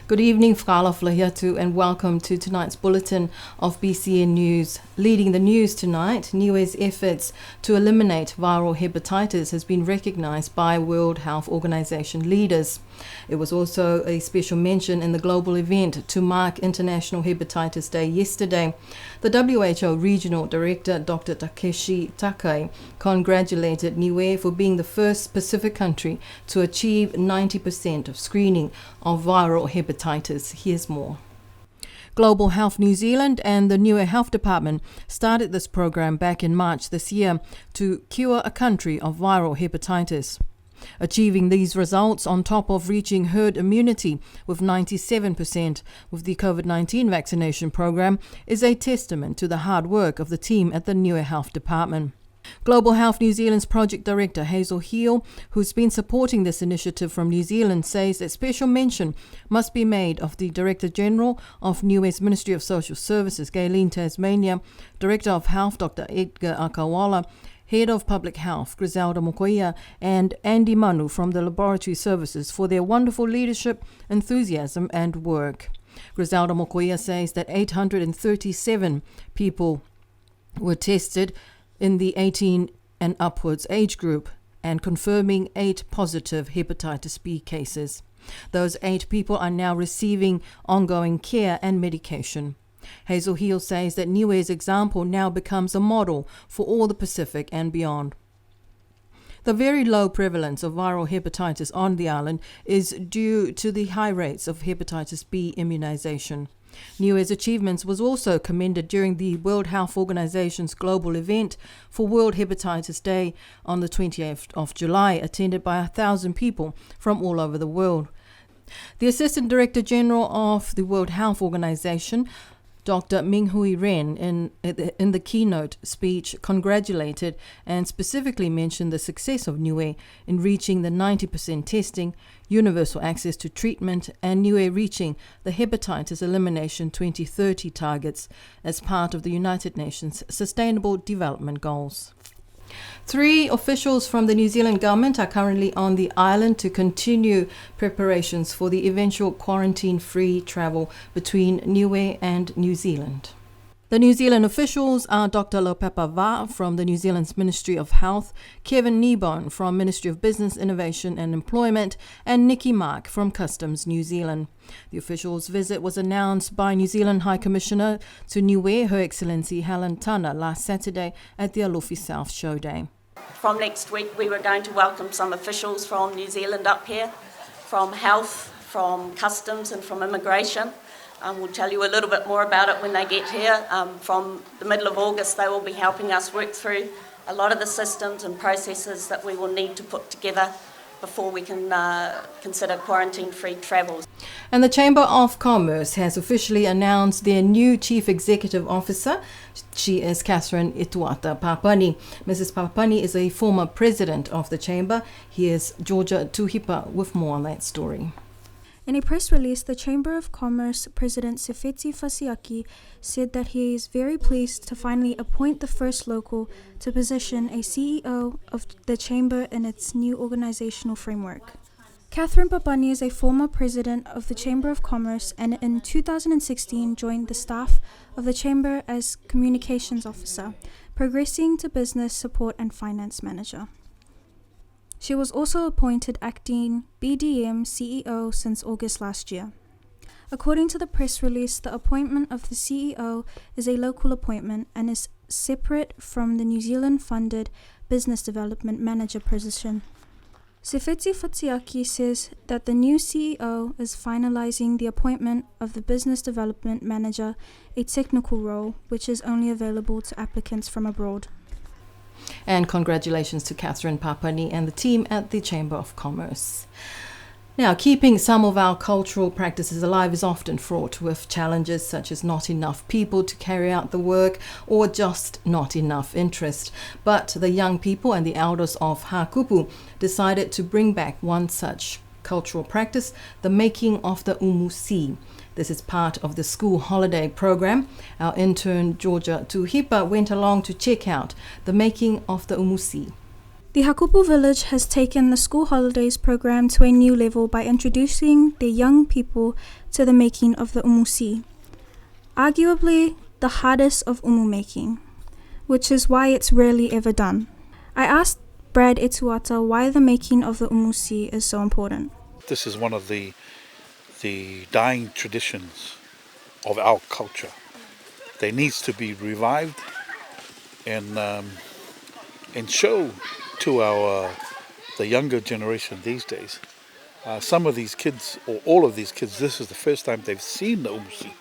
Good evening, Whakala Flahiatu, and welcome to tonight's bulletin of BCN News. Leading the news tonight, Niue's efforts to eliminate viral hepatitis has been recognised by World Health Organization leaders. It was also a special mention in the global event to mark International Hepatitis Day yesterday. The WHO Regional Director, Dr. Takeshi Takai, congratulated Niue for being the first Pacific country to achieve 90% of screening of viral hepatitis. Here's more. Global Health New Zealand and the Niue Health Department started this program back in March this year to cure a country of viral hepatitis. Achieving these results on top of reaching herd immunity with 97% with the COVID-19 vaccination program is a testament to the hard work of the team at the Niue Health Department. Global Health New Zealand's Project Director Hazel Heal, who's been supporting this initiative from New Zealand, says that special mention must be made of the Director General of Niue's Ministry of Social Services, Gayleen Tasmania, Director of Health, Dr. Edgar Akawala, Head of Public Health, Griselda Mokoia, and Andy Manu from the Laboratory Services for their wonderful leadership, enthusiasm and work. Griselda Mokoia says that 837 people were tested in the 18 and upwards age group and confirming 8 positive hepatitis B cases. Those 8 people are now receiving ongoing care and medication. Hazel Heal says that Niue's example now becomes a model for all the Pacific and beyond. The very low prevalence of viral hepatitis on the island is due to the high rates of hepatitis B immunization. Niue's achievements was also commended during the World Health Organization's global event for World Hepatitis Day on the 28th of July, attended by 1,000 people from all over the world. The Assistant Director General of the World Health Organization, Dr. Minghui Ren, in the keynote speech, congratulated and specifically mentioned the success of Niue in reaching the 90% testing, universal access to treatment, and Niue reaching the Hepatitis Elimination 2030 targets as part of the United Nations Sustainable Development Goals. 3 officials from the New Zealand government are currently on the island to continue preparations for the eventual quarantine-free travel between Niue and New Zealand. The New Zealand officials are Dr. Lopepa Va from the New Zealand's Ministry of Health, Kevin Kneebone from Ministry of Business, Innovation and Employment, and Nikki Mark from Customs New Zealand. The officials' visit was announced by New Zealand High Commissioner to Niue, Her Excellency Helen Tana, last Saturday at the Alofi South Show Day. From next week we were going to welcome some officials from New Zealand up here, from Health, from Customs and from Immigration. We'll tell you a little bit more about it when they get here. From the middle of August, they will be helping us work through a lot of the systems and processes that we will need to put together before we can consider quarantine-free travels. And the Chamber of Commerce has officially announced their new Chief Executive Officer. She is Catherine Ituata Papani. Mrs. Papani is a former president of the Chamber. Here's Georgia Tuhipa with more on that story. In a press release, the Chamber of Commerce President Sefeti Fasiaki said that he is very pleased to finally appoint the first local to position a CEO of the Chamber in its new organizational framework. Catherine Papani is a former president of the Chamber of Commerce and in 2016 joined the staff of the Chamber as Communications Officer, progressing to Business Support and Finance Manager. She was also appointed acting BDM CEO since August last year. According to the press release, the appointment of the CEO is a local appointment and is separate from the New Zealand-funded Business Development Manager position. Sefeti Fasiaki says that the new CEO is finalizing the appointment of the Business Development Manager, a technical role which is only available to applicants from abroad. And congratulations to Catherine Papani and the team at the Chamber of Commerce. Now, keeping some of our cultural practices alive is often fraught with challenges such as not enough people to carry out the work or just not enough interest. But the young people and the elders of Hakupu decided to bring back one such cultural practice, the making of the Umu Making. This is part of the school holiday program. Our intern Georgia Tuhipa went along to check out the making of the Umu Making. The Hakupu village has taken the school holidays program to a new level by introducing their young people to the making of the umusi, arguably the hardest of umu making, which is why it's rarely ever done. I asked Brad Etuata why the making of the umusi is so important. This is one of the dying traditions of our culture. They needs to be revived and show to the younger generation these days. Some of these kids, or all of these kids, this is the first time they've seen the umusi.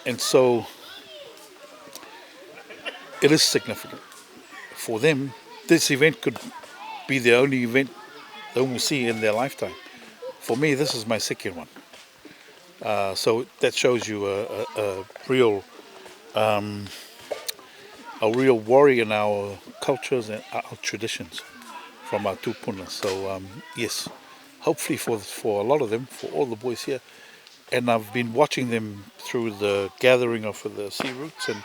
And so it is significant. For them, this event could be the only event they will see in their lifetime. For me, this is my second one. So that shows you a real worry in our cultures and our traditions from our tupuna. So yes, hopefully for a lot of them, for all the boys here, and I've been watching them through the gathering of the sea roots and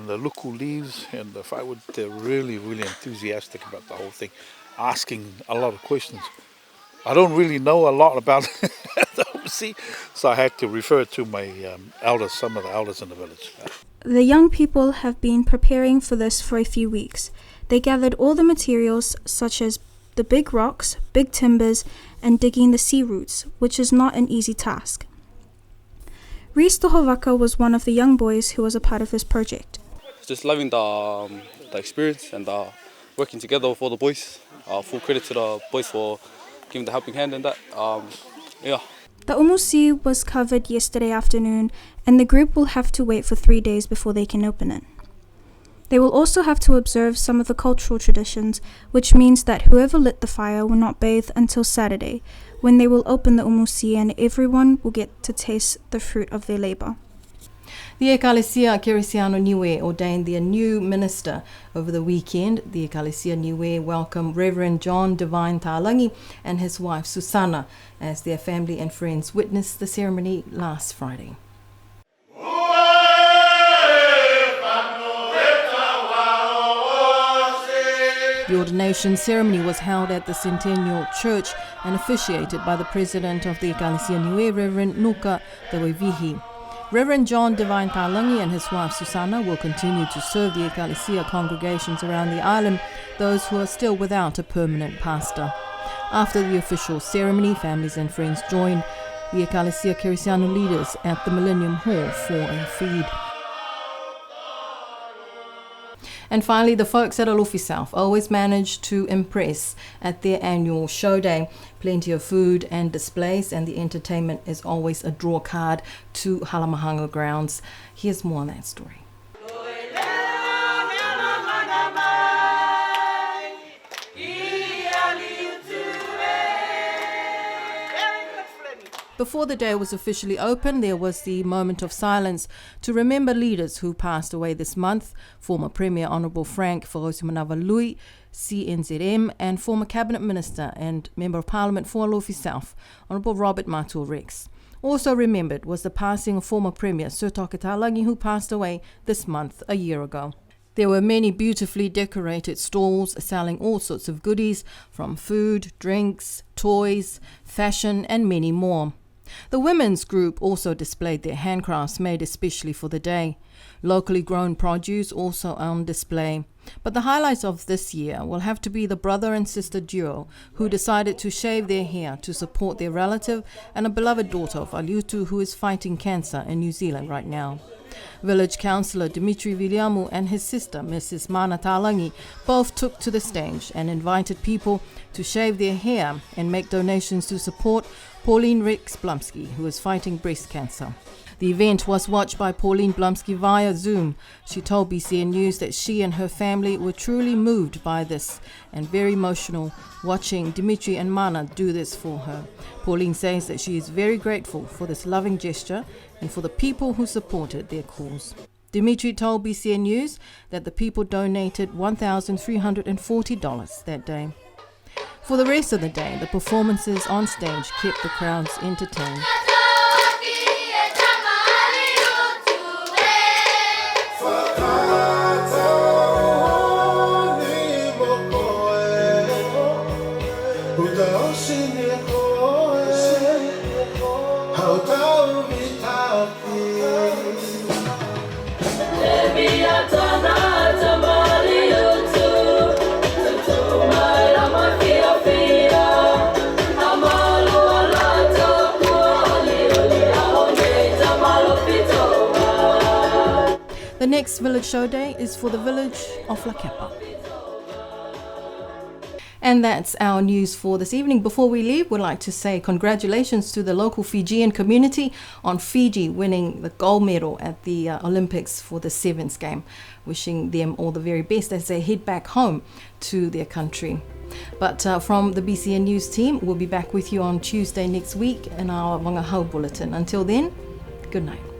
the luku leaves and the firewood. They're really, really enthusiastic about the whole thing, asking a lot of questions. I don't really know a lot about the sea, so I had to refer to my elders, some of the elders in the village. The young people have been preparing for this for a few weeks. They gathered all the materials such as the big rocks, big timbers, and digging the sea roots, which is not an easy task. Reese Tohovaka was one of the young boys who was a part of this project. Just loving the experience and working together with all the boys. Full credit to the boys for giving the helping hand in that. Yeah. The umusi was covered yesterday afternoon, and the group will have to wait for 3 days before they can open it. They will also have to observe some of the cultural traditions, which means that whoever lit the fire will not bathe until Saturday, when they will open the umusi and everyone will get to taste the fruit of their labor. The Ecalicia Kirisiano Niue ordained their new minister over the weekend. The Ecalicia Niue welcomed Reverend John Divine Talangi and his wife Susanna as their family and friends witnessed the ceremony last Friday. The ordination ceremony was held at the Centennial Church and officiated by the president of the Ecalicia Niue, Reverend Nuka Dewevihi. Reverend John Divine Talangi and his wife Susanna will continue to serve the Ecalicia congregations around the island, those who are still without a permanent pastor. After the official ceremony, families and friends joined the Ecalicia Kirisiano leaders at the Millennium Hall for a feed. And finally, the folks at Alofi South always manage to impress at their annual show day. Plenty of food and displays, and the entertainment is always a draw card to Halamahanga grounds. Here's more on that story. Before the day was officially open, there was the moment of silence to remember leaders who passed away this month: former Premier Honourable Frank Whakosimanava-Lui, CNZM, and former Cabinet Minister and Member of Parliament for Alofi South, Honourable Robert Matua Rex. Also remembered was the passing of former Premier Sir Toke Talangi, who passed away this month a year ago. There were many beautifully decorated stalls selling all sorts of goodies, from food, drinks, toys, fashion, and many more. The women's group also displayed their handcrafts made especially for the day. Locally grown produce also on display. But the highlights of this year will have to be the brother and sister duo who decided to shave their hair to support their relative and a beloved daughter of Aliutu who is fighting cancer in New Zealand right now. Village Councillor Dimitri Viliamu and his sister, Mrs. Mana Talangi, both took to the stage and invited people to shave their hair and make donations to support Pauline Rex Blumsky, who is fighting breast cancer. The event was watched by Pauline Blumsky via Zoom. She told BCN News that she and her family were truly moved by this and very emotional watching Dimitri and Mana do this for her. Pauline says that she is very grateful for this loving gesture and for the people who supported their cause. Dimitri told BCN News that the people donated $1,340 that day. For the rest of the day, the performances on stage kept the crowds entertained. Oh next Village Show Day is for the village of La Kepa. And that's our news for this evening. Before we leave, we'd like to say congratulations to the local Fijian community on Fiji winning the gold medal at the Olympics for the Sevens game. Wishing them all the very best as they head back home to their country. But from the BCN News team, we'll be back with you on Tuesday next week in our Wangahau Bulletin. Until then, good night.